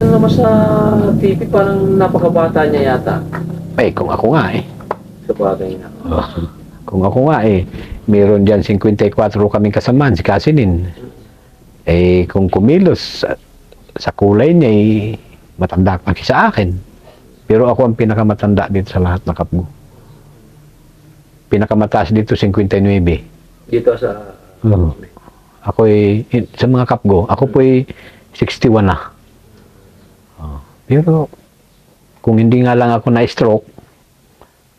Ano naman sa TV, parang napakabata niya yata. Eh, kung ako nga eh. Sa bagay nga. Kung ako nga eh, meron dyan 54 kaming kasamaan, si Kasinin. Eh, kung kumilos, sa kulay niya eh, matanda pa sa akin. Pero ako ang pinakamatanda dito sa lahat ng kapgo. Pinakamataas dito, 59. Dito sa... Ako eh, sa mga kapgo, ako po eh, 61 na. Pero, kung hindi nga lang ako na-stroke,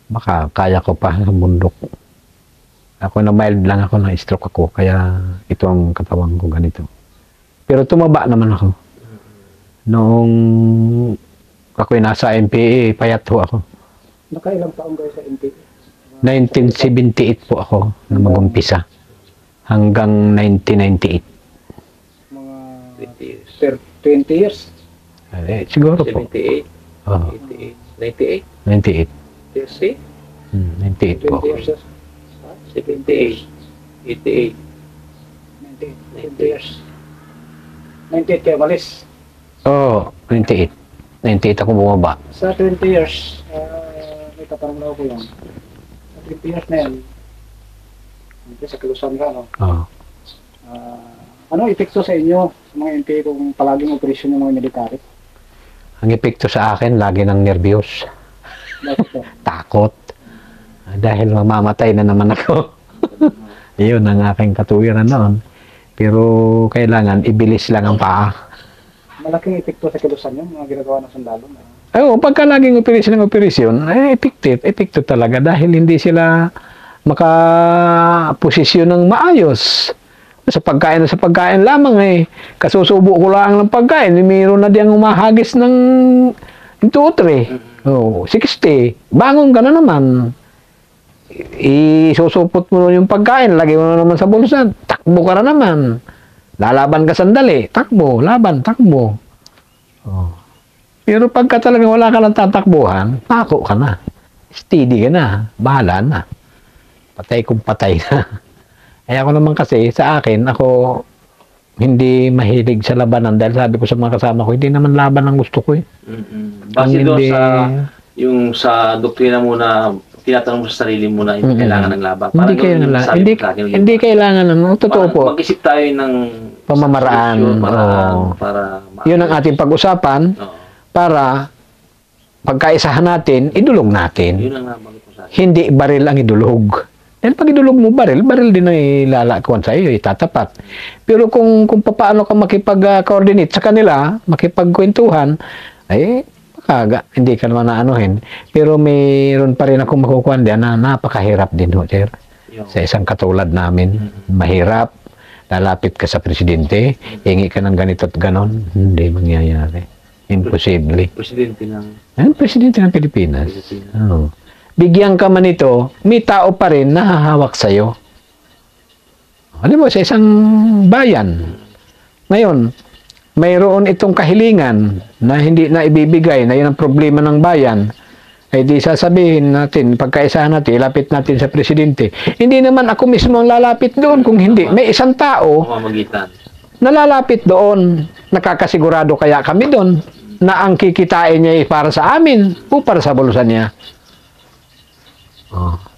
baka kaya ko pa sa bundok. Ako na mild lang ako na-stroke ako, kaya ito ang katawan ko ganito. Pero tumaba naman ako. Noong ako'y nasa MPA, payat ho ako. Nakailang taong kayo sa MPA? 1978 po ako na mag-umpisa. Hanggang 1998. Mga 20 years. 20 years? Eh, siguro po. 78, Oh, 88, 98. 98, 98 po 20 ako. years? 78, 88, 20 years. 98 kayo malis. Oo, 98. 98 ako bumaba. Sa 20 years, may katanong ko yan. Sa 20 years na yan, hindi sa Kalusan ka, no? Oo. Ano epekto sa inyo, sa mga MPA, kung palaging operasyon ng mga military? Ang epekto sa akin, lagi ng nervyos. Bakit to? Takot. Dahil mamamatay na naman ako. Iyon ang aking katuwiran noon. Pero kailangan ibilis lang ang paa. Malaking epekto sa Kalusan yun, mga ginagawa ng sundalo. Oo, pagka laging operasyon, epekto talaga dahil hindi sila makaposisyon ng maayos. Sa pagkain lamang eh. Kasusubo ko lang ng pagkain. Mayroon na diyang umahagis ng 2 o 3. Oh, 60. Bangon ka na naman. Isusupot mo yung pagkain. Lagay mo na naman sa bulsa. Takbo ka na naman. Lalaban ka sandali. Takbo. Laban. Takbo. Oh. Pero pagka talagang wala ka ng tatakbuhan, pako ka na. Steady ka na. Bahala na. Patay kung patay na. Eh ako naman kasi, sa akin, ako hindi mahilig sa labanan dahil sabi ko sa mga kasama ko, hindi naman laban ang gusto ko eh. Base doon sa, yung sa doktrina mo na tinatanong mo sa sarili mo na hindi kailangan ng laban. Hindi kailangan, hindi kailangan ng, totoo po. Mag-isip tayo ng Pamamaraan. para Yun ang ating pag-usapan para pagkaisahan natin, idulog natin. Yun ang nabanggit ko sa akin. Hindi baril ang idulog. Dahil pag idulog mo baril din ang ilalakuan sa iyo, itatapat. Pero kung paano ka makipag-coordinate sa kanila, makipagkwentuhan, ay baka hindi ka naman naanuhin. Pero mayroon pa rin akong makukuha diyan na napakahirap din ho, sir. Sa isang katulad namin, mahirap. Lalapit ka sa presidente, hingi ka ng ganito at ganon, hindi mangyayari. Imposible. Presidente ng Presidente ng Pilipinas. Oo. Bigyan ka man ito, may tao pa rin na hahawak sa'yo. Alam mo, sa isang bayan, ngayon, mayroon itong kahilingan na hindi na ibibigay, na yun ang problema ng bayan, ay di sasabihin natin, pagkaisahan natin, ilapit natin sa presidente. Hindi naman ako mismo ang lalapit doon, kung hindi. May isang tao na lalapit doon. Nakakasigurado kaya kami doon na ang kikitain niya ay para sa amin o para sa bulusan niya.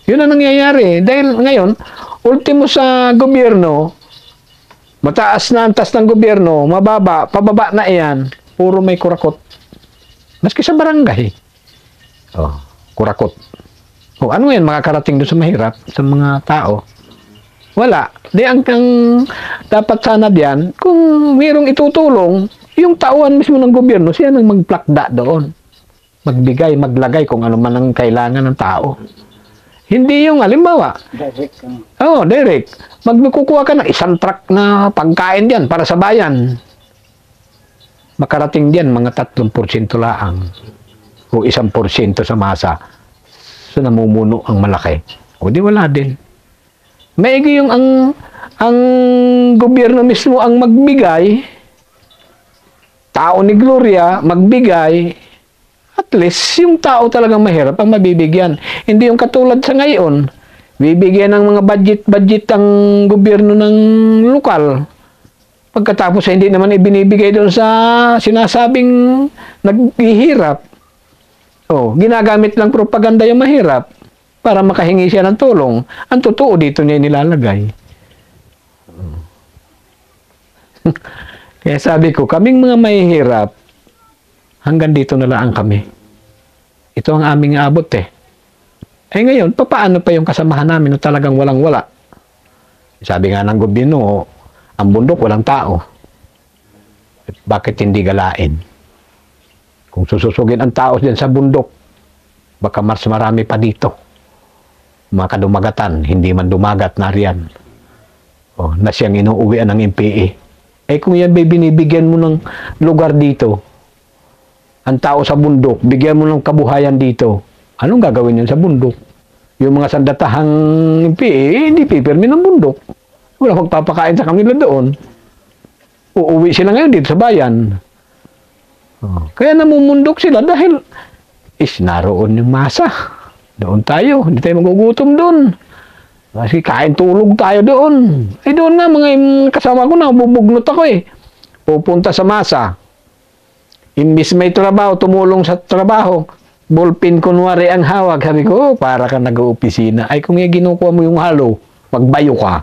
Yun ang nangyayari. Dahil ngayon, ultimo sa gobyerno, mataas na antas ng gobyerno, mababa, pababa na iyan, puro may kurakot. Maski sa barangay. Kurakot. Ano yan, makakarating doon sa mahirap, sa mga tao? Wala. Di ang dapat sana diyan, kung mayroong itutulong, yung tauhan mismo ng gobyerno, siya nang magplakda doon. Magbigay, maglagay kung ano man ang kailangan ng tao. Hindi yung halimbawa. Direct. Direct. Magkukuha ka ng isang truck na pagkain diyan para sa bayan. Makarating diyan mga 3% laang. O 1% sa masa. So namumuno ang malaki. O di wala din. Maigi yung ang gobyerno mismo ang magbigay. Tao ni Gloria magbigay. At least, yung tao talagang mahirap ang mabibigyan. Hindi yung katulad sa ngayon. Bibigyan ng mga budget ang gobyerno ng lokal. Pagkatapos hindi naman ibinibigay doon sa sinasabing naghihirap. Oh, ginagamit lang propaganda yung mahirap para makahingi siya ng tulong. Ang totoo dito niya nilalagay. Kaya sabi ko, kaming mga mahihirap, hanggang dito na lang kami. Ito ang aming abot eh. Eh ngayon, paano pa yung kasamahan namin na talagang walang-wala? Sabi nga ng gobyerno, ang bundok walang tao. Bakit hindi galain? Kung sususugin ang tao dyan sa bundok, baka mas marami pa dito. Mga kadumagatan, hindi man dumagat na riyan. O, na siyang inuuwian ng MPA. Eh kung yan ba binibigyan mo ng lugar dito, ang tao sa bundok, bigyan mo ng kabuhayan dito, anong gagawin yan sa bundok? Yung mga sandatahang MPA, hindi pipirmi ng bundok. Wala magpapakain sa kanila doon. Uuwi sila ngayon dito sa bayan. Oh, kaya namumundok sila dahil naroon yung masa. Doon tayo, hindi tayo magugutom doon. Kasi kain tulog tayo doon. Eh doon nga, mga kasama ko na, bubugnot ako eh. Pupunta sa masa. Imbis may trabaho, tumulong sa trabaho. Ballpen kunwari ang hawak. Sabi ko, para ka nag-opisina. Ay kung ginukuha mo yung halo, magbayo ka.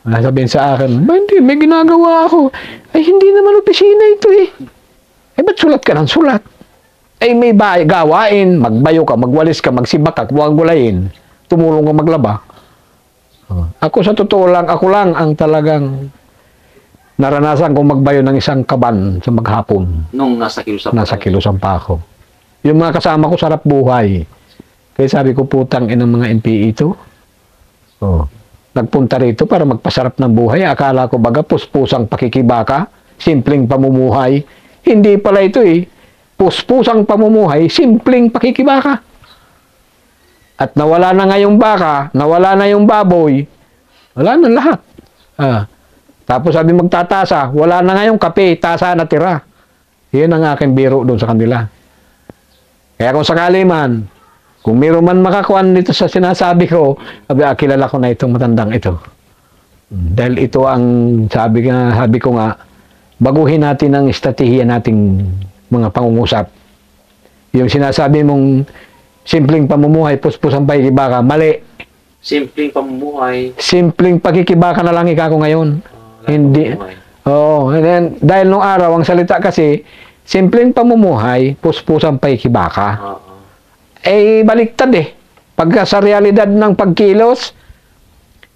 Sabihin sa akin, ba hindi, may ginagawa ako. Ay hindi naman opisina ito eh. Eh ba't sulat ka ng sulat? Ay may gawain, magbayo ka, magwalis ka, magsibak ka, huwag gulayin. Tumulong ka maglaba. Ako sa totoo lang, ako lang ang talagang naranasan kong magbayo ng isang kaban sa maghapon. Nung nasa Kilusan pa ako. Yung mga kasama ko sarap buhay. Kaya sabi ko, putang inang mga MPE ito. Oh. Nagpunta rito para magpasarap ng buhay. Akala ko baga puspusang pakikibaka, simpleng pamumuhay. Hindi pala ito eh. Puspusang pamumuhay, simpleng pakikibaka. At nawala na nga yung baka, nawala na yung baboy, wala na lahat. Tapos sabi magtatasa, wala na nga yung kape, tasa na tira. Yan ang aking biro doon sa kanila. Kaya kung sakali man, kung mayroon man makakuan dito sa sinasabi ko, kilala ko na itong matandang ito. Dahil ito ang sabi ko nga, baguhin natin ang estratehiya nating mga pangungusap. Yung sinasabi mong simpleng pamumuhay, puspusang pakikibaka, mali. Simpleng pamumuhay. Simpleng pakikibaka na lang ika ko ngayon. Hindi. Oo. Dahil nung araw, ang salita kasi, simpleng pamumuhay, puspusang pakikibaka. Eh, baliktad eh. Pagka sa realidad ng pagkilos,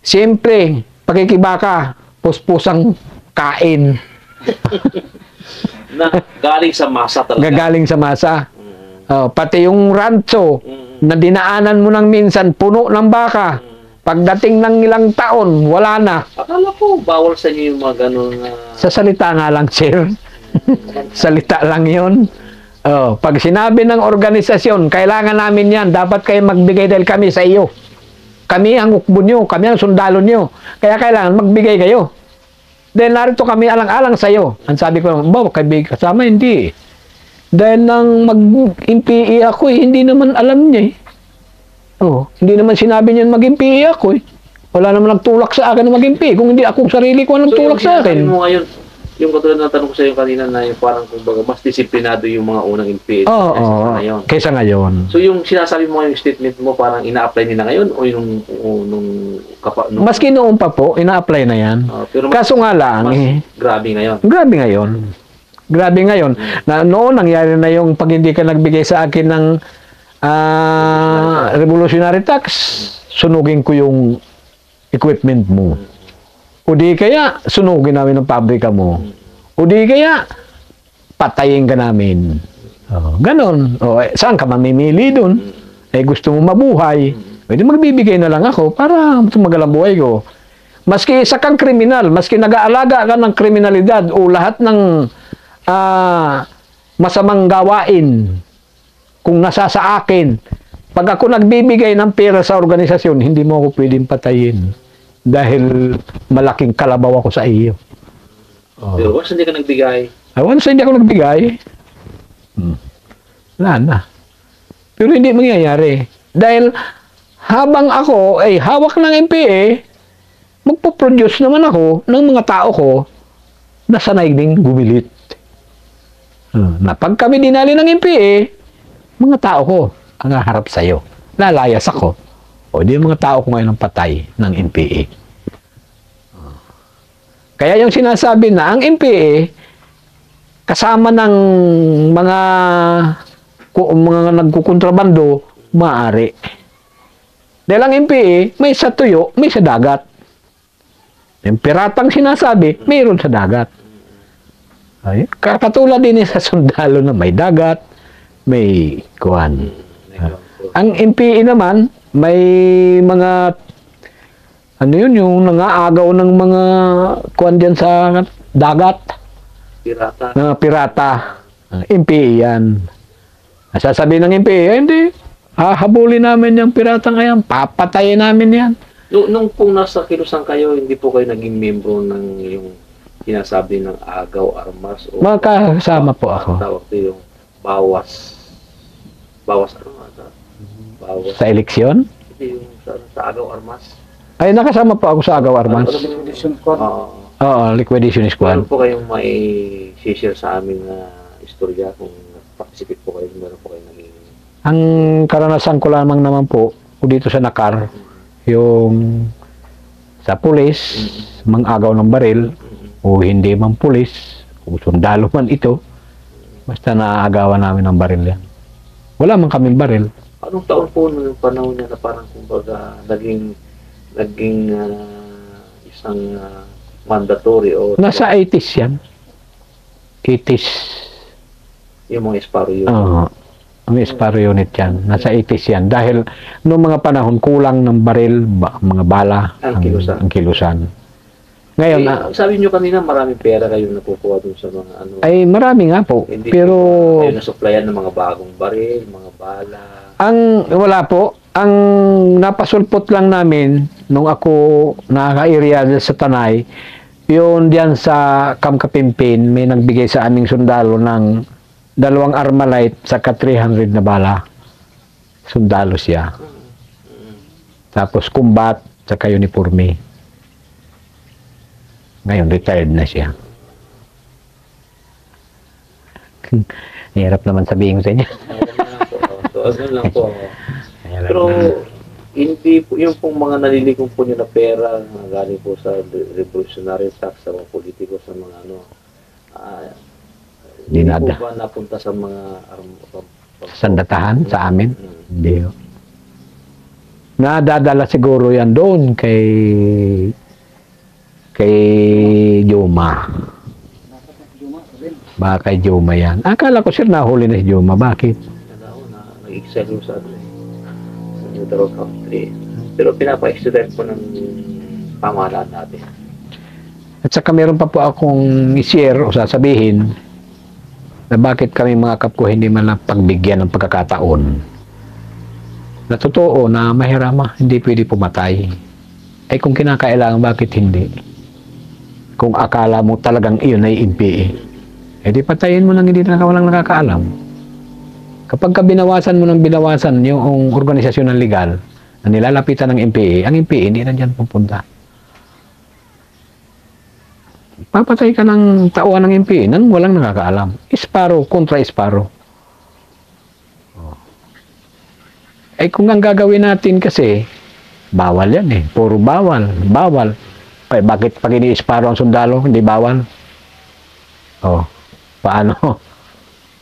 simple, pakikibaka, puspusang kain. Na galing sa masa talaga. Gagaling sa masa. Pati yung rancho na dinaanan mo ng minsan, puno ng baka. Pagdating ng ilang taon, wala na. Akala ko, bawal sa inyo yung mga ganun. Sa salita nga lang, sir. Salita lang yun. Pag sinabi ng organisasyon, kailangan namin yan, dapat kayo magbigay dahil kami sa iyo. Kami ang ukbo nyo, kami ang sundalo nyo. Kaya kailangan magbigay kayo. Dahil narito kami alang-alang sa iyo. Ang sabi ko, kaibigan kasama, hindi. Dahil nang mag-MPE ako, hindi naman alam niya eh. Hindi naman sinabi niya mag-MPE ako eh. Wala naman nagtulak sa akin na mag-MPE. Kung hindi ako sarili ko ang nagtulak sa akin. So, mo ngayon, yung katulad ng tanong ko sa iyo kanina na yung parang kumbaga, mas disiplinado yung mga unang MPE kaysa ngayon. So yung sinasabi mo yung statement mo, parang ina-apply nila ngayon o yung Maski noon pa po, ina-apply na yan. Pero kaso nga lang grabe ngayon. Grabe ngayon. Grabe ngayon. Na noon nangyari na yung pag hindi ka nagbigay sa akin ng revolutionary tax, sunugin ko yung equipment mo. O di kaya, sunugin namin ang pabrika mo. O di kaya, patayin ka namin. Ganon. Saan ka mamimili dun? Gusto mo mabuhay. Pwede magbibigay na lang ako para tumagal ang buhay ko. Maski isa kang kriminal, maski nag-aalaga ka ng kriminalidad o lahat ng masamang gawain, kung nasa sa akin, pag ako nagbibigay ng pera sa organisasyon, hindi mo ako pwedeng patayin. Dahil malaking kalabaw ako sa iyo. Pero once hindi ka nagbigay? Once hindi ako nagbigay, wala na. Pero hindi mangyayari. Dahil habang ako ay hawak ng MPA, magpo-produce naman ako ng mga tao ko nasanay ding gumilit. Na pag kami dinali ng MPA, mga tao ko ang haharap sa'yo. Lalayas ako. O di mga tao ko ngayon ang patay ng MPA. Kaya yung sinasabi na ang MPA, kasama ng mga nagkukontrabando, maaari. Dahil ang MPA, may sa tuyo, may sa dagat. Yung piratang sinasabi, mayroon sa dagat. Ay, katulad din sa sundalo na may dagat, may kuwan. Ang MPA naman, may mga ano yun, yung nangaagaw ng mga kuwan dyan sa dagat. Pirata. Mga pirata. MPA yan. Sasabihin ng MPA, hindi. Habulin namin yung pirata ngayon. Papatayin namin yan. Nung pong nasa Kilusan kayo, hindi po kayo naging membro ng yung sinasabi ng agaw, armas, o Makasama po ako. tawag ito yung bawas. Bawas ano ata? Bawas. Sa eleksyon? Hindi yung sa agaw, armas. Ay, nakasama po ako sa Agaw Armas. Edition squad. Oo, liquidation Meron squad. po kayong may share sa aming istorya kung participate po kayo, meron po kayo naging Ang karanasan ko lamang naman po dito sa Nakar, yung sa pulis, mang-agaw ng baril, o hindi man pulis, o sundalo man ito, basta naaagawan namin ng baril yan. Wala man kaming baril. Anong taon po nung panahon niya na parang kumbaga naging isang mandatory o Nasa 80s yan. 80s. yung mga Sparrow yun? Oo. May Sparrow unit yan. Nasa 80s yan. Dahil noong mga panahon, kulang ng baril, mga bala, Ang kilusan. ang kilusan. Ngayon, Sabi niyo kanina maraming pera kayong nakukuha dun sa mga ano. ay marami nga po. Hindi Pero, kayo nasupplyan ng mga bagong baril, mga bala. wala po. Ang napasulpot lang namin, nung ako nakaka-area sa Tanay, yun diyan sa Camp Kapimpin, may nagbigay sa aming sundalo ng 2 Armalite saka 300 na bala. Sundalo siya. Tapos kumbat saka uniforme. Ngayon retired na siya. Hirap naman sabihin ko sa inyo. Ano lang po. Hirap Pero na. hindi po, yung pong mga nalilikong po nyo na pera na galing po sa revolutionary tax, sa mga politiko, sa mga ano, hindi po Dinada. ba napunta sa mga Sandatahan sa amin? Mm. Hindi. Nadadala siguro yan doon kay Juma. Baka kay Juma yan. Akala ko sir nahuli na si Juma. Bakit? Nag-excel yung sa ano sa neutral country. Pero pinapa-extradite po ng pamahalaan natin. At saka meron pa po akong i-share o sasabihin na bakit kami mga kapko hindi man lang pagbigyan ng pagkakataon. Na totoo na mahirama, hindi pwede pumatay. Ay kung kinakailangan, bakit hindi? Kung akala mo talagang iyon ay MPA, eh di patayin mo nang hindi na walang nakakaalam. Kapag ka binawasan mo ng binawasan yung organisasyon ng legal na nilalapitan ng MPA, ang MPA hindi na dyan pupunta. Papatay ka ng tauhan ng MPA nang walang nakakaalam. Sparrow kontra Sparrow. Eh kung ang gagawin natin kasi, bawal yan eh. Puro bawal. Bawal. Eh, bakit pag ini-Sparrow ang sundalo, hindi bawal? Oh, paano?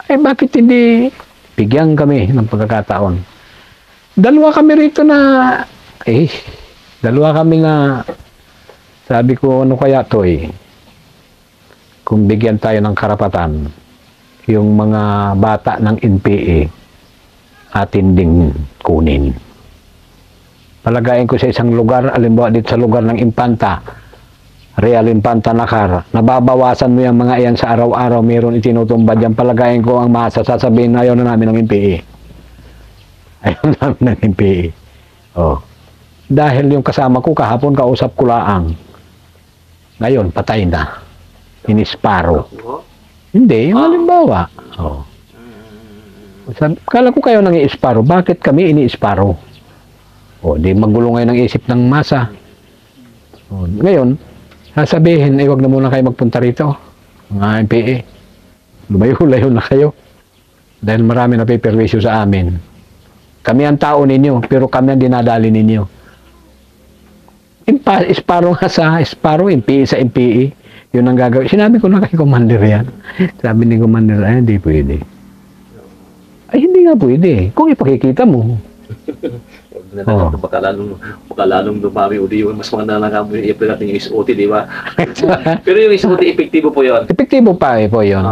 Eh bakit hindi bigyan kami ng pagkakataon? Dalawa kami rito na, dalawa kami nga, sabi ko, ano kaya to eh? Kung bigyan tayo ng karapatan, yung mga bata ng NPA, atin ding kunin. Palagayin ko sa isang lugar, alimbawa dito sa lugar ng Impanta, Real Impanta Nakar, nababawasan mo yung mga iyan sa araw-araw, mayroon itinutumba dyan, palagayin ko ang masa, sasabihin na ayaw na namin ng NPA. Ayaw namin ng NPA. Oh. Dahil yung kasama ko, kahapon kausap ko laang. Ngayon, patay na. Ini-Sparrow. Hindi, yung halimbawa. Oh. Kala ko kayo nang i-Sparrow. Bakit kami ini-Sparrow? O, di magulo ngayon ang isip ng masa. O, ngayon, sasabihin, wag na muna kayo magpunta rito. mga MPA. Lumayo-layo na kayo. Dahil marami na piperwisyo sa amin. Kami ang tao ninyo, pero kami ang dinadali ninyo. Isparo nga sa Isparo, MPA sa MPA. Yun ang gagawin. Sinabi ko na kay Commander yan. Sabi ni Commander, ay, hindi pwede. Ay, hindi nga pwede. Kung ipakikita mo. Oh. Baka lalong dumami o di mas maganda lang kamo i-apply natin yung SOT, di ba? Pero yung SOT, epektibo po yun. Epektibo pa po yun.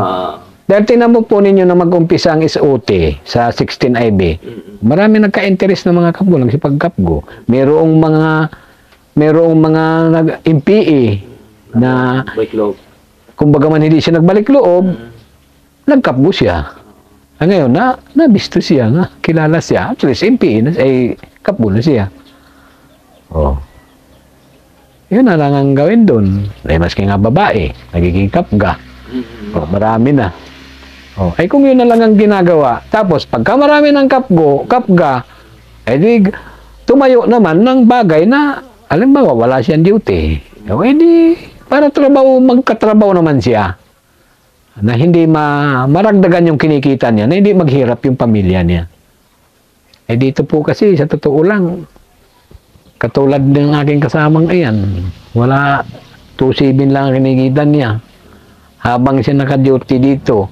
Dahil tingnan mo po ninyo na mag-umpisa ang SOT sa 16IB. Marami nagka-interest ng mga kapgo lang si pagkapgo. Merong mga nag-MPA na kumbaga man hindi siya nagbalik loob, nagkapgo siya. Ngayon, nabisto siya, kilala siya. Actually, sa MPA, ay kapgo na siya. Oh. Yun na lang ang gawin doon. Ay, maski nga babae, nagiging kapga. Oh, marami na. Oh, ay kung yun na lang ang ginagawa, tapos pagka marami ng kapga, di tumayo naman ng bagay na, alimbawa, wala siyang duty. O, di, para magkatrabaho naman siya. Na hindi maragdagan yung kinikita niya, na hindi maghirap yung pamilya niya. Dito po kasi, sa totoo lang, katulad ng aking kasamang ayan, wala 2.7 lang ang kinikita niya. Habang siya naka-duty dito,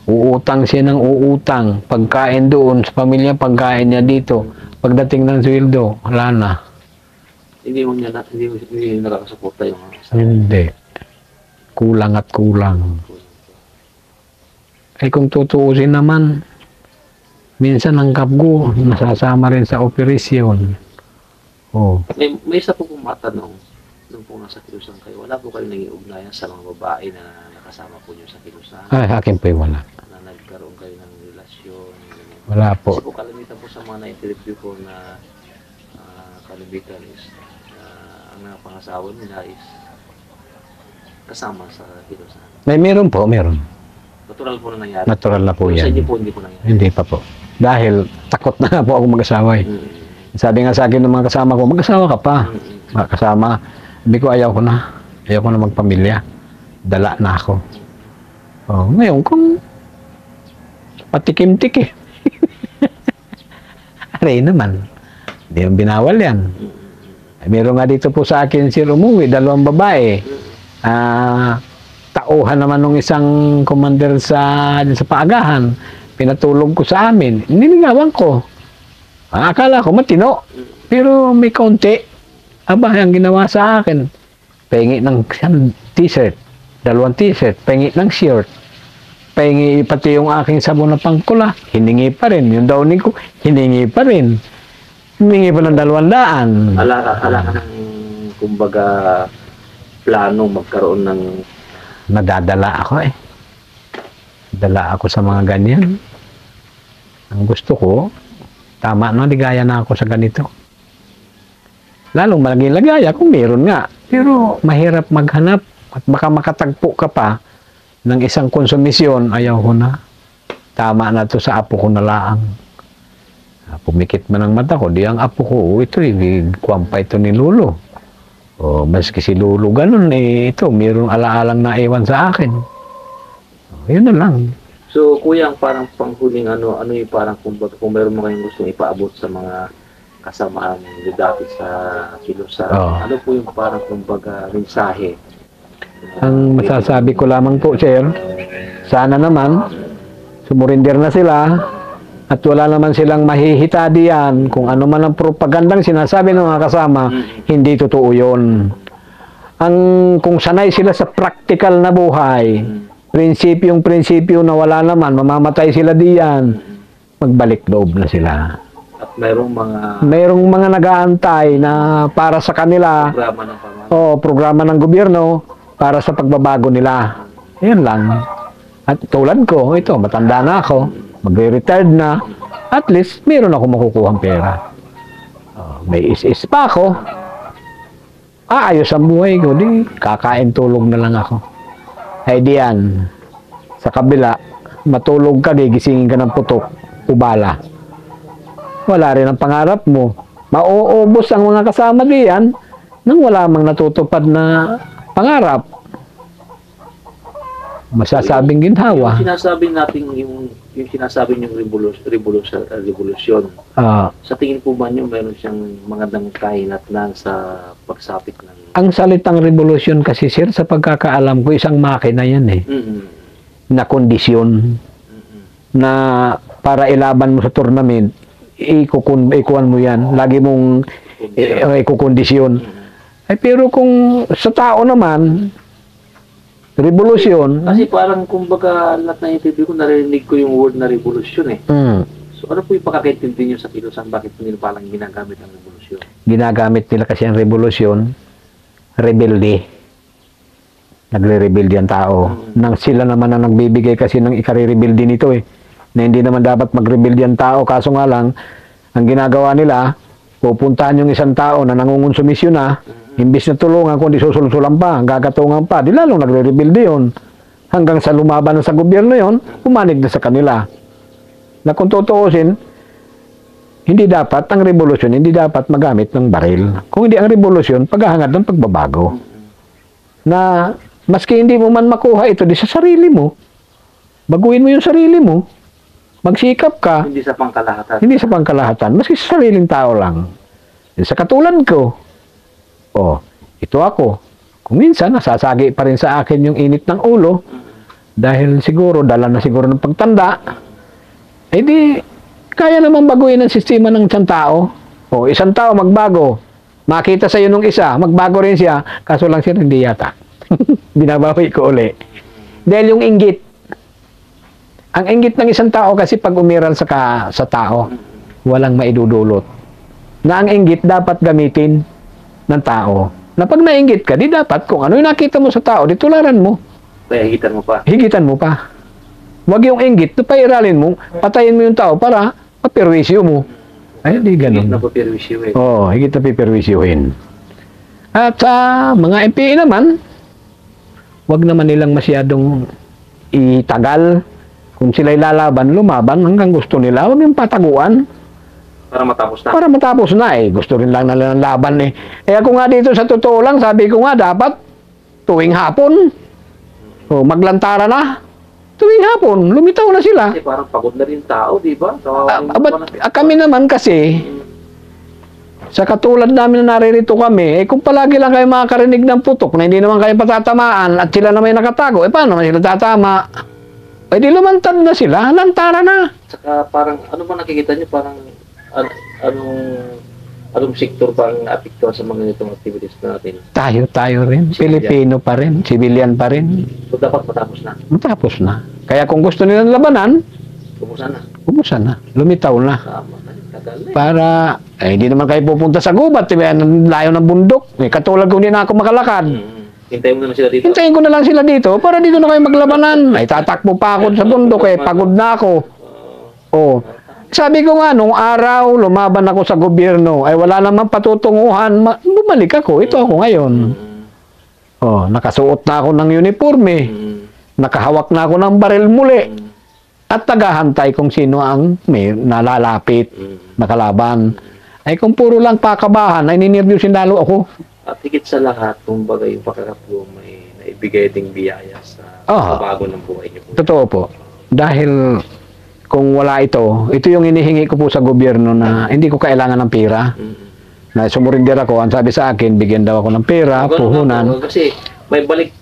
uutang siya ng uutang, pagkain doon sa pamilya, pagkain niya dito. Pagdating ng sweldo, wala na. Hindi nakakasuporta yung Hindi. Kulang at kulang. Ay kung tutuusin naman, minsan ang kapgo, nasasama rin sa operasyon. Oh. May isa po kong matanong, nung po nasa Kilusan kayo, wala po kayo naging ugnayan sa mga babae na nakasama po nyo sa Kilusan? Ay, akin po wala. Na nagkaroon kayo ng relasyon? Wala po. Kasi po kalimitan po sa mga na-interview ko na kalimitan is ang mga pangasawa nila is kasama sa Kilusan. Meron po, meron. Natural po na nangyari. Natural na po Pero yan. sa inyo po, hindi po nangyari. Hindi pa po. Dahil takot na po ako mag-asawa eh. Sabi nga sa akin ng mga kasama ko, mag-asawa ka pa. Mga kasama. Sabi ko, ayaw ko na. Ayaw ko na magpamilya. Dala na ako. Oh, ngayon, kung patikim-tik eh. Aray naman. Hindi yung binawal yan. Meron nga dito po sa akin si umuwi, 2 babae. Tauhan naman ng isang commander sa paagahan. Pinatulog ko sa amin. Niligawan ko. Akala ko matino. Pero may konti. Aba, ang ginawa sa akin. Pengi ng t-shirt. 2 t-shirt. Pengi ng shirt. Pengi pati yung aking sabon na pangkula. Hiningi pa rin. Yung downy ko, hiningi pa rin. Hiningi pa ng 200. Ala ka ng, kumbaga, plano magkaroon ng... Nadadala ako eh. Dala ako sa mga ganyan. Ang gusto ko, tama na, ligaya na ako sa ganito. Lalong maging ligaya kung meron nga. Pero mahirap maghanap at baka makatagpo ka pa ng isang konsumisyon, ayaw ko na. Tama na to sa apo ko na laang. Pumikit man ang mata ko, di ang apo ko, ito kuwampa ito ni Lolo. O, maski si Lolo ganun, ito, mayroong alaalang na iwan sa akin. Yun na lang. So, kuya, parang panghuling ano yung parang kung meron mo kayong gustong ipaabot sa mga kasamaan nyo dati sa Kilusan, ano po yung parang kumbaga mensahe? Ang masasabi ko lamang po, sir, sana naman, sumurinder na sila, at wala naman silang mahihita diyan kung ano man ang propagandang sinasabi ng mga kasama, hindi totoo yun. Kung sanay sila sa practical na buhay, prinsipyo na wala naman, mamamatay sila diyan, magbalik loob na sila. At mayroong mga nag-aantay na para sa kanila, programa ng gobyerno, para sa pagbabago nila. Yan lang. At tulad ko, ito, matanda na ako, magre-retired na, at least meron ako makukuhang pera. May is pa ako. Ayos ang buhay ko, di kakain tulog na lang ako. Ay diyan, sa kabila, matulog ka, gigisingin ka ng putok, ubala. Wala rin ang pangarap mo. Mauubos ang mga kasama diyan nang wala mang natutupad na pangarap. masasabing ginhawa. Yung sinasabi natin, yung sinasabi niyong revolusyon, sa tingin po ba niyo meron siyang magandang kahinatnan sa pagsapit ng... Ang salitang revolusyon kasi, sir, sa pagkakaalam ko, isang makina yan eh. Na kondisyon. Na para ilaban mo sa tournament, ikukuhan mo yan. Lagi mong ikukondisyon. Ay, pero kung sa tao naman, revolusyon. Kasi parang kumbaga lahat na interview ko, narinig ko yung word na revolusyon eh. So ano po yung pakakaintindi nyo sa kilusan? Bakit nila parang ginagamit ang revolusyon? Ginagamit nila kasi ang revolusyon, rebelde. Nagre-rebelde ang tao. Nang sila naman ang nagbibigay kasi ng ikare-rebelde nito eh. Na hindi naman dapat mag-rebelde ang tao. Kaso nga lang, ang ginagawa nila, pupuntahan yung isang tao na nangungonsumisyon na, imbis na tulungan, kundi susulsulan pa, gagatungan pa, di lalong nagre-rebelde yun. Hanggang sa lumaban na sa gobyerno yun, pumanig na sa kanila. Na kung tutuusin, hindi dapat, ang revolusyon, hindi dapat magamit ng baril. Kung hindi ang revolusyon, paghahangad ng pagbabago. Na, maski hindi mo man makuha ito, di sa sarili mo, baguhin mo yung sarili mo, magsikap ka. Hindi sa pangkalahatan. Hindi sa pangkalahatan, maski sa sariling tao lang. Sa katulad ko, ito ako. Kung minsan, nasasagi pa rin sa akin yung init ng ulo, dahil siguro, dala na siguro ng pagtanda, di, kaya namang baguhin ang sistema ng isang tao. Isang tao magbago. Makita sa'yo nung isa, magbago rin siya, kaso lang siya hindi yata. Binabawi ko uli. Dahil yung inggit, ang inggit ng isang tao kasi pag umiral sa tao, walang maidudulot. Na ang inggit dapat gamitin ng tao. Na pag nainggit ka, di dapat kung ano yung nakita mo sa tao, di tularan mo. Kaya higitan mo pa. Higitan mo pa. Huwag yung inggit, pairalin mo, patayin mo yung tao para maperwisyo mo. Ay, di ganun. Higit na paperwisyuhin. Higit na paperwisyuhin. At sa mga MPA naman, huwag naman nilang masyadong itagal. Kung sila'y lalaban, lumaban hanggang gusto nila, huwag yung pataguan. Para matapos na. Para matapos na eh. Gusto rin lang nila ng laban eh. Ako nga dito sa totoo lang, sabi ko nga dapat tuwing hapon. Maglantara na. Tuwing hapon, lumitaw na sila. Kasi parang pagod na rin tao, di ba? Kami naman kasi, sa katulad namin na naririto kami, kung palagi lang kayo makakarinig ng putok na hindi naman kayo patatamaan at sila naman yung nakatago, paano naman sila tatama? Di lumantad na sila, lantara na. Saka parang, ano ba nakikita nyo? Parang, anong sektor pa ang naapektuhan sa mga ganitong activities natin? Tayo rin. Pilipino pa rin. Civilian pa rin. So, dapat matapos na? Matapos na. Kaya kung gusto nilang labanan, Kumusta na? Lumitaw na. Tama na. Tagal na. Para, hindi naman kayo pupunta sa gubat. Layo ng bundok. Katulad kung hindi na ako makalakad. Hintayin mo na sila dito? Hintayin ko na lang sila dito para dito na kayo maglabanan. Tatakbo pa ako sa bundok pagod na ako. Sabi ko nga, nung araw, lumaban ako sa gobyerno, wala namang patutunguhan, bumalik ako. Ito ako ngayon. Nakasuot na ako ng uniforme. Nakahawak na ako ng baril muli. At tagahantay kung sino ang may nalalapit, nakalaban. Kung puro lang pakabahan, ninirvyusin lalo ako. At higit sa lahat, kumbaga yung pagkakataon may naibigay ding biyaya sa pagbabago ng buhay niyo po. Totoo po. Dahil kung wala ito yung hinihingi ko po sa gobyerno na hindi ko kailangan ng pera. Na sumurindir ako, ang sabi sa akin, bigyan daw ako ng pera, puhunan. Kasi may balik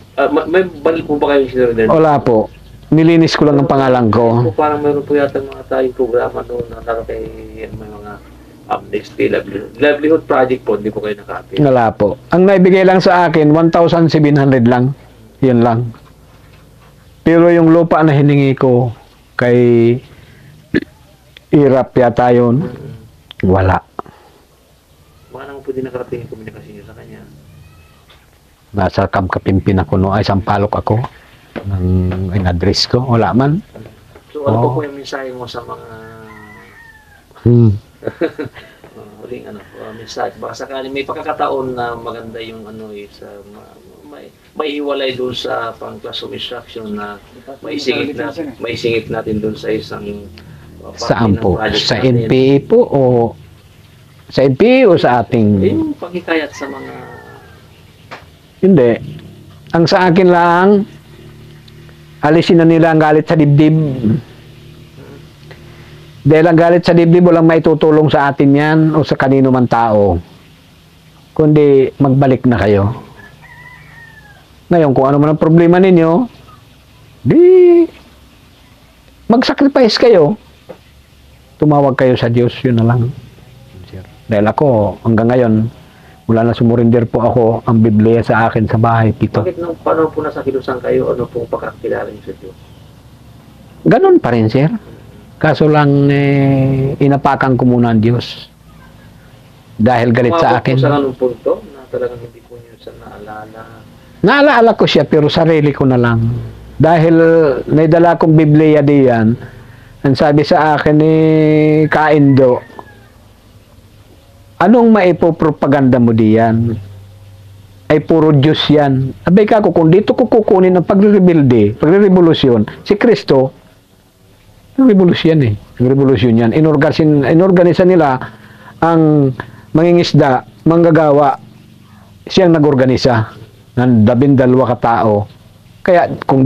po ba kayo sinurinder? Wala po. Nilinis ko lang ang pangalan ko. Parang meron po yata mga tayong programa doon na nakakay may mga amnesty, livelihood project po, hindi po kayo nakapit. Wala po. Ang naibigay lang sa akin, 1,700 lang. Yan lang. Pero yung lupa na hiningi ko kay Irap yata yun, wala. Baka naman po din nakarating yung komunikasyon niyo sa kanya. Nasa Kamkapimpin ako no, Sampaloc ako. Ng in-address ko, wala man. So ano po yung mensahe mo sa mga huling mensahe? Baka sakali may pagkakataon na maganda yung may hiwalay doon sa pang-classroom instruction na maisingit natin doon sa isang saan po? Sa NPA po o sa NPA o sa ating... Yung paghikayat sa mga... Hindi. Ang sa akin lang, alisin na nila ang galit sa dibdib. Dahil ang galit sa dibdib, walang maitutulong sa atin yan o sa kanino man tao. Kundi magbalik na kayo. Ngayon, kung ano man ang problema ninyo, di mag-sacrifice kayo. Tumawag kayo sa Diyos, yun na lang. Dahil ako, hanggang ngayon, wala na sumurinder po ako, ang Biblia sa akin sa bahay, 7. Bakit nung paano po nasa kilusan kayo, ano pong pagkakilala niyo sa Diyos? Ganon pa rin, sir. Kaso lang, inapakan ko muna ang Diyos. Dahil galit sa akin. Umabot po sa ganung punto na talagang hindi po niyo sa naalala. Naalala ko siya, pero sarili ko na lang. Dahil naidala kong Biblia diyan, ang sabi sa akin ni Kaindo, anong maipopropaganda mo diyan? Ay puro Diyos yan. Abay ka ko, kung dito ko kukunin ang pagre-rebelde, pagre-revolusyon, si Kristo, revolusyon eh. Revolusyon yan. Inorganisa nila ang mangingisda, manggagawa. Siyang nag-organisa ng 12 katao. Kaya kung